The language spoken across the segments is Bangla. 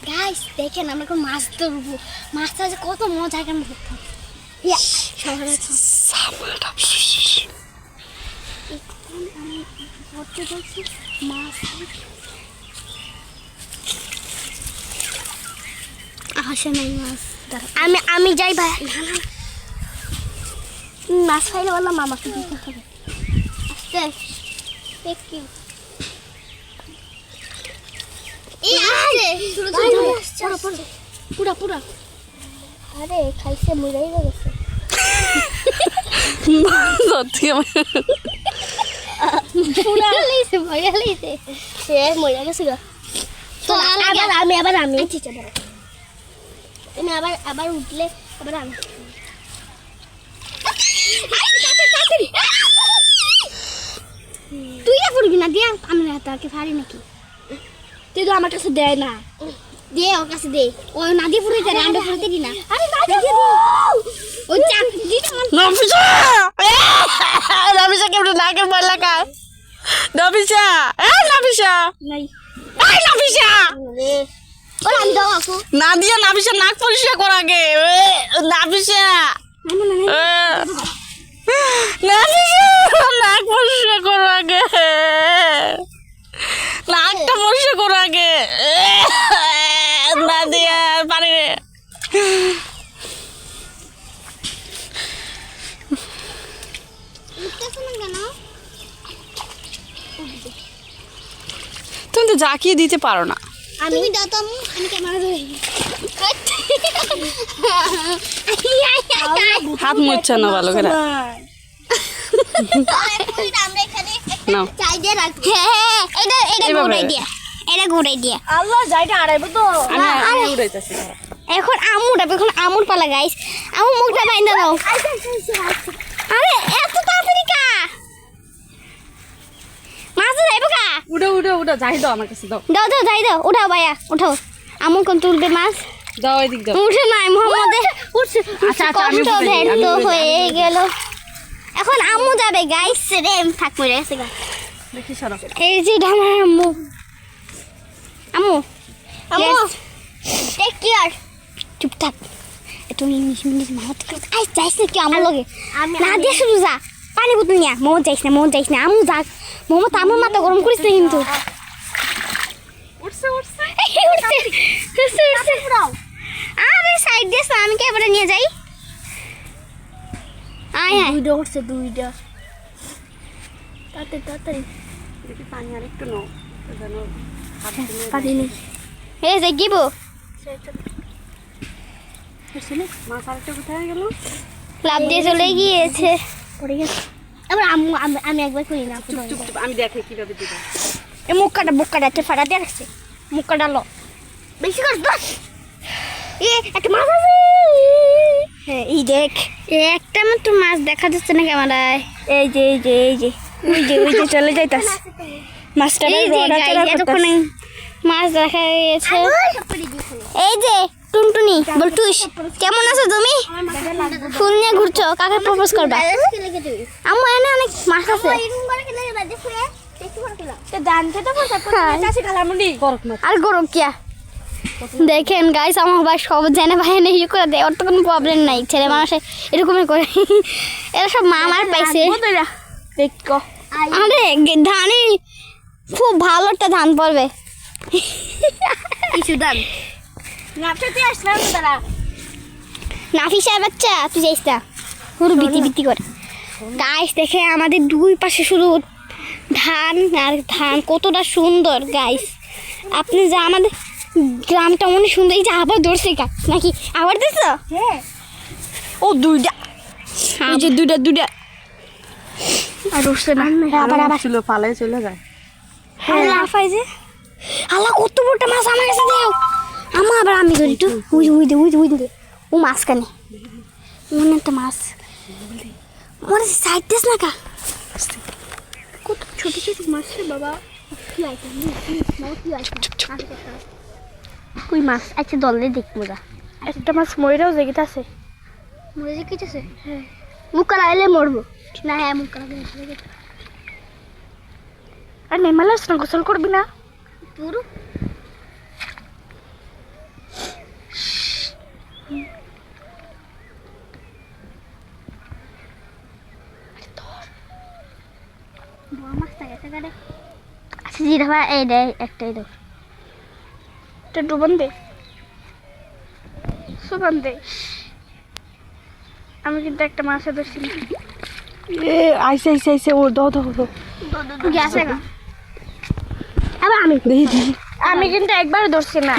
গাইস দেখেন আমরা এখন মাছ ধরবো। মাছটা যে কত মজা কেন দেখতাম। ইয়া শহরে মাছ আসে নাই মাছ। আমি যাই ভাই। মাছ খাইলে বললাম মামাকে দিতে হবে। আস্তে পুরা পুরা আরে খাইছে মরেই গেছে পুরা লইছে মরে লইছে সে মরে গেছে গা। তো আবার আমি আচ্ছা তুমি আবার উঠলে আবার আমি তুই না পড়বি না দিয়া আমি না তাকে পারি নাকি? তুই তো আমার কাছে দেয় না। দে ওর কাছে দে। ও না দিয়ে পুরো করে আন্ডা ফুলতে দি না। আরে না দিয়ে ও চাক দি না। নাফিসা নাফিসা কেমন নাকে বললা কা? নাফিসা নাফিসা নাই এই নাফিসা ও আমি দাও আপু না দিয়া নাফিসা নাক পরিষ্কার কর আগে। নাফিসা নাফিসা নাক পরিষ্কার কর আগে। নাকটা পরিষ্কার কর আগে। না দিয়া পারি রে। তুমি তো জাকিয়ে দিতে পারো না। তুমি দাও তো আমি ক্যামেরা ধরে হাত মুছছে না ভালো করে। নাও চাই দিয়ে রাখ। হ্যাঁ এটা ঘুরাই দিয়া এটা ঘুরাই দিয়া আল্লাহ যাইটা আড়াইবো তো আমি উড়াইতেছি। এখন আমুর পালা গাইস। আমু মুখটা বাইন্দা দাও। আরে এত তাড়াতাড়ি কা মাছ যাইবো কা? উড়ো উড়ো উড়ো যাই দাও আমার কাছে দাও। দাও যাই দাও। উঠাও ভাইয়া উঠাও। আমু কোন তুলবে মাছ? দাও এদিক দাও। উঠে নাই মোহাম্মদে উঠছে। আচ্ছা আমি কষ্ট ব্যর্থ হয়ে গেল। এখন আম্মু যাবে গাইস রে থাক পড়ে গেছে গা। দেখি সরো। এই যে আমার আম্মু টেক কেয়ার। চুপ থাক একটু মিনিট মাহত করে আই যাইস না কি আমার লগে না দিয়ে শুরু যা পানি বোতল নিয়া মোমো যাইস না আম্মু যাক মোমো তো আমার মাথা গরম করিস না কিন্তু উঠছে উঠছে আরে সাইড দিয়ে আমি ক্যামেরা নিয়ে যাই। আয় দুইটা উঠছে দুইটা তাড়াতাড়ি দেখি পানি আর একটু নাও যেন পানি নেই এই যে গিবো মাছ আরেকটা কোথায় গেল? লাভ দিয়ে চলে গিয়েছে। পড়ে গেছে এবার আমি একবার করি না। চুপ চুপ চুপ আমি দেখে কিভাবে দিবা। এই মুখ কাটা ফাটা দিয়ে রাখছে। মুখ কাটালো বেশি করে দোষ। একটা মাছ আছে। হ্যাঁ এই দেখ একটা মাত্র মাছ দেখা যাচ্ছে না ক্যামেরায়। এই যে চলে যাইতাস মাছটা এতক্ষণে মাছ দেখা গেছে। এই যে টুনটুনি বলটুস কেমন আছো তুমি? ফুল নিয়ে ঘুরছো কাকে প্রপোজ করবা? আমার এনে অনেক মাছ আছে। আর গরম কিয়া দেখেন গাইস আমার ভাই সব জেনে ভাই নেই করে দেয়। ওর তো কোনো প্রবলেম নাই। ছেলে মানুষে এরকমই করে। এরা সব মামার পাইছে। আরে ধানে খুব ভালো একটা ধান পড়বে। কিছু দান নাফিসার বাচ্চা তুই যাইস না পুরো বিতি করে। গাইস দেখে আমাদের দুই পাশে শুধু ধান আর ধান কতটা সুন্দর গাইস। আপনি যা আমাদের গ্রামটা অনেক সুন্দর। এই যে আবার ধরছে কা নাকি আবার দিস? ও দুইটা এই যে দুইটা আর উঠছে না আবার ছিল পালায় চলে যায়। লাফাই যে আল্লাহ কত বড়টা মাছ আমার কাছে দাও। আবার আমি ধরি তো উই দে ও মাছ কানে মনে একটা মাছ মনে সাইড দিস না কা কত ছোট ছোট মাছ রে বাবা কই মাছ আচ্ছা দলে দেখবো যা। একটা মাছ মইরাও জেগেতে আছে মরে যে কেটেছে। হ্যাঁ মুখ কালাইলে মরবো না। হ্যাঁ মুখ কালাইলে আর নেমালাস না গোসল করবি না? পুরো বড় মাছটা গেছে গাড়ে আচ্ছা জিরা ভাই এই দে একটাই দাও এটা ডুবান দে সুবান দে আমি কিন্তু একটা মাছে ধরছি না। এ আইসে ও দাও গেছে গা এবার আমি দেখি আমি কিন্তু একবার ধরছি না।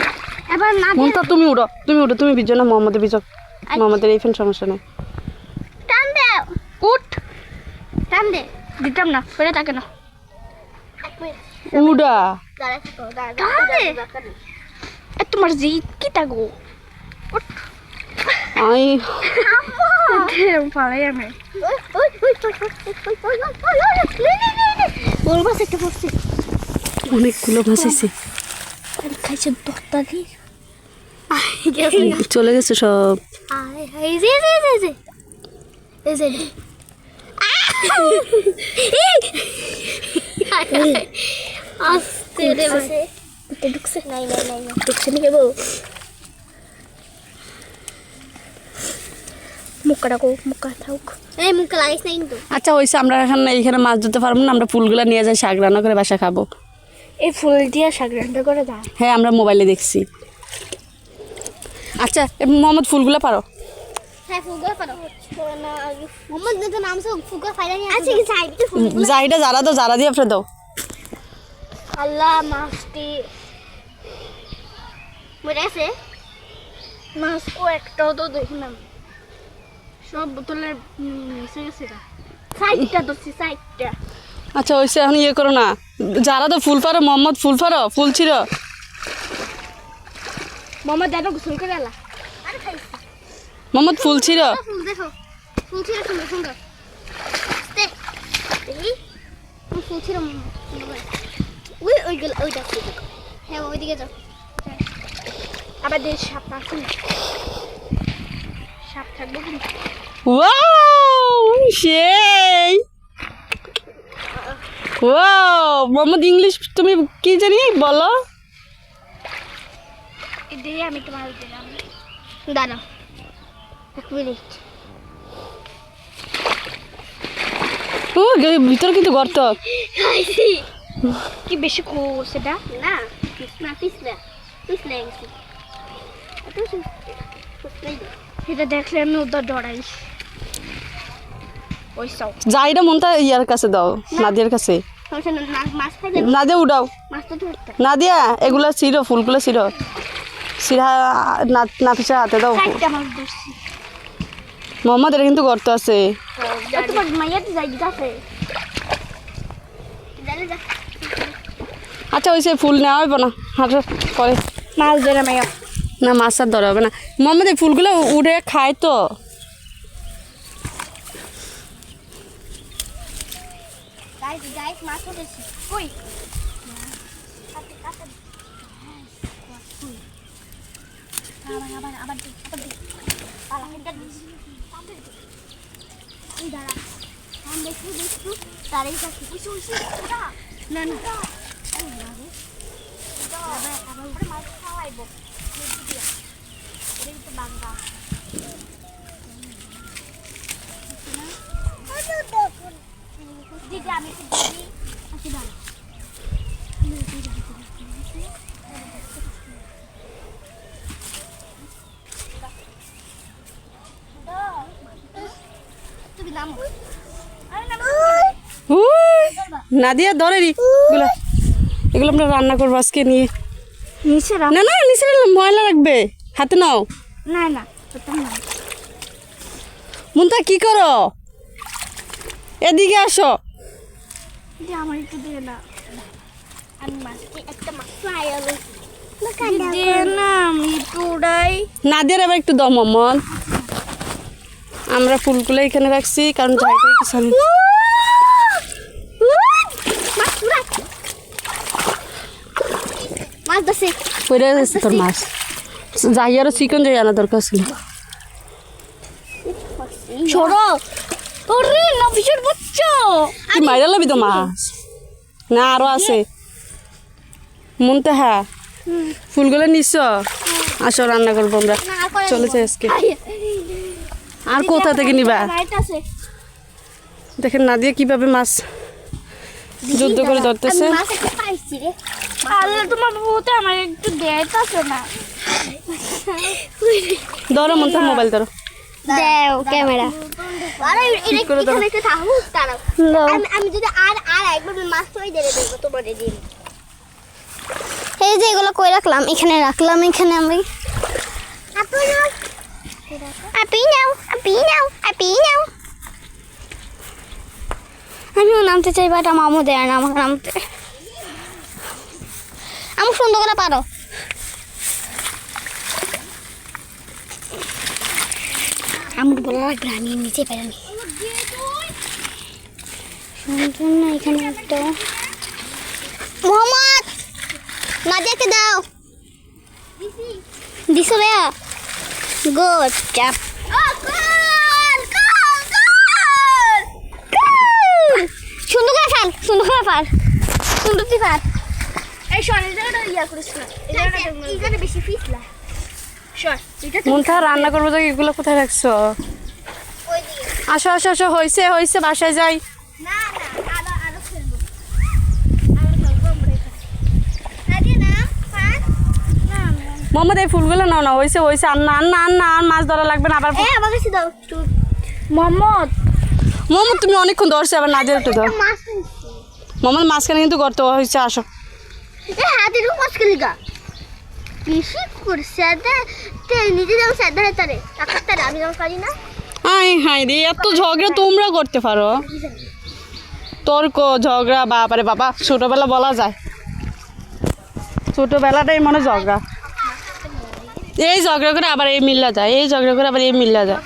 এবার না দিয়ে মমতা তুমি উড়ো তুমি বিজো না মোহাম্মদের বিজো মোহাম্মদের এই ফেন সমস্যা নেই টান দে উঠ টান দে দিতাম না ফেরে থাকে না। উড়া টান দে এ তোমার জি কি তাগো আই পালাই আমি বড় মাছ একটা পড়ছে অনেকগুলো মাছ এসে খাইছে দত্তারি চলে গেছে সব এই যে আস্তে রে ভাই ঢুকছে নাই ঢুকছে নি কেবো মুখটা থাক এই মুখ লাগাইছ না কিন্তু আচ্ছা হয়েছে আমরা এখন এইখানে মাছ ধরতে পারবো না আমরা ফুলগুলো নিয়ে যাই শাক রান্না করে বাসা খাবো এই ফুল দিয়ে শাক রান্না করে দাও। হ্যাঁ আমরা মোবাইলে দেখছি আচ্ছা মোহাম্মদ ফুলগুলো পারো হ্যাঁ ফুলগুলো পারো না মোহাম্মদ তো নাম সব ফুলগুলো ফাইলা নিয়ে আছে কি সাইডে যাইটা যারা দিয়ে আপনি দাও আল্লাহ মাছটি মরে আছে মাছ ও একটাও তো দেখি না সব বোতলের নিচে গেছে না সাইডটা ধরছি সাইডটা। আচ্ছা হয়েছে এখন ইয়ে করো না যারা তো ফুল পারো মোহাম্মদ ফুল পারো ফুল ছিল মামা দেখো গোসল করে এলা আরে খাইছি মোহাম্মদ ফুল ছিল ফুল দেখো ফুল ছিল সুন্দর দেখি ফুল ছিল ওইগুলো ওই দেখো হ্যাঁ ওইদিকে যাও আবার দিয়ে সাপ আছে না সাপ থাকবো কিন্তু ওয়াও সেই ওয়াও মোহাম্মদ ইংলিশ তুমি কি জানি বলো এই দিয়ে আমি তোমার দিলাম দাঁড়াও এক মিনিট ও ভিতরে কিন্তু গর্ত খাইছি কি বেশি খো সেটা না পিছলা গেছি এটা দেখলে আমি ওদের ডরাই ওই সব যাইটা মনটা ইয়ার কাছে দাও নাদিয়ার কাছে সমস্যা না মাছ খাইলে নাদিয়া উঠাও মাছ তো ধরতে নাদিয়া এগুলা ছিঁড়ো ফুলগুলো ছিঁড়ো সিরা নাফিসের হাতে দাও চারটা মাছ ধরছি মোহাম্মদ এটা কিন্তু গর্ত আছে তোমার মাইয়াতে যাই আছে আচ্ছা ওই সে ফুল নেওয়া হইব না হাঁটো পরে মাছ ধরে মাইয়া না মাছ আর ধরা হবে না মোহাম্মদ এই ফুলগুলো উড়ে খায় তো গাইস মাছ ধরেছি কই আবার দাঁড়া আমি দেখু তারই কাছে কিছু না মাছ খাওয়াইব বাঙ্গা দিদি আমি আসি দাঁড়া তুমি নামো নাদিয়া ধরে রি এগুলো আমরা রান্না করবো আজকে নিয়ে নিচে রাখ না নিচে ময়লা রাখবে হাতে নাও না না না মুন্তা কি করো এদিকে আসো আমার একটু দিয়ে না আমি মাছকে একটা মাছ ফ্রাই আলো দিয়ে না আমি একটু উড়াই নাদিয়ার আবার একটু দাও মোহাম্মদ আমরা ফুলগুলো এখানে রাখছি কারণ জায়গাটা কিছু আমি মাছ ধরছে পড়ে গেছে তোর মাছ যাই আরো চিকেন যাই আনা দরকার ছিল ছোড়ো ওরে নফিসের বাচ্চা তুই মাইরা লবি তো মাছ না আরো আছে মুনতাহা ফুলগুলো নিচ্ছ আসো রান্না করবো আমরা না আর করে চলেছে আজকে আর কোথা থেকে নিবা লাইট আছে দেখেন নাদিয়া কিভাবে মাছ যুদ্ধ করে ধরতেছে আমি মাছ একটা পাইছি রে আল্লাহ তোমার বউতে আমার একটু দেখাইতেছে না ধরো মুনতাহা মোবাইল ধরো দেও ক্যামেরা আরে ঠিক করে দাও। একটু থামু দাঁড়াও আমি যদি আর একবার মাছ ধরে দেবে দেবো তোমার দিন এই যে এগুলো কই রাখলাম এখানে এখানে আমি আপি নাও আমিও নামতে চাই বাট আমার আমও দেয় না আমাকে নামতে আমি সুন্দর করে পারো আমার বলা লাগবে আমি নিচে পারিনি সুন্দর না এখানে একটা মোহাম্মদ নাদিয়াকে দাও দিছো ভাইয়া গুড চাপ সুন্দর করে ফাল সুন্দর তুই ফাল এই শোন এই জায়গাটা ইয়া করিস না এই জায়গাটা বেশি ফিসলা শোন এটা মুনতাহা রান্না করবো তো এগুলো কোথায় রাখছো ওই দিকে আসো আসো আসো হয়েছে বাসায় যাই না আরো খেলবো আমরা এখানে আরে না পাঁচ না মোহাম্মদ এই ফুলগুলো নাও না হয়েছে আন্না আর মাছ ধরা লাগবে না আবার আমার কাছে দাও মোহাম্মদ মোহাম্মদ তুমি অনেকক্ষণ ধরছে আবার নাদিয়া একটু ধর মাছ মোহাম্মদ মাঝখানে কিন্তু গর্ত হয়েছে আসো হাতের মাছ খেলিগা বেশি করছে নিজে যাও সাদা হাতারে টাকার আমি যাও পারি না হাই রে এত ঝগড়া তোমরা করতে পারো তর্ক ঝগড়া বাবারে বাবা ছোটবেলা বলা যায় ছোটবেলাটাই মনে ঝগড়া এই ঝগড়া করে আবার এই মিল্লা যায়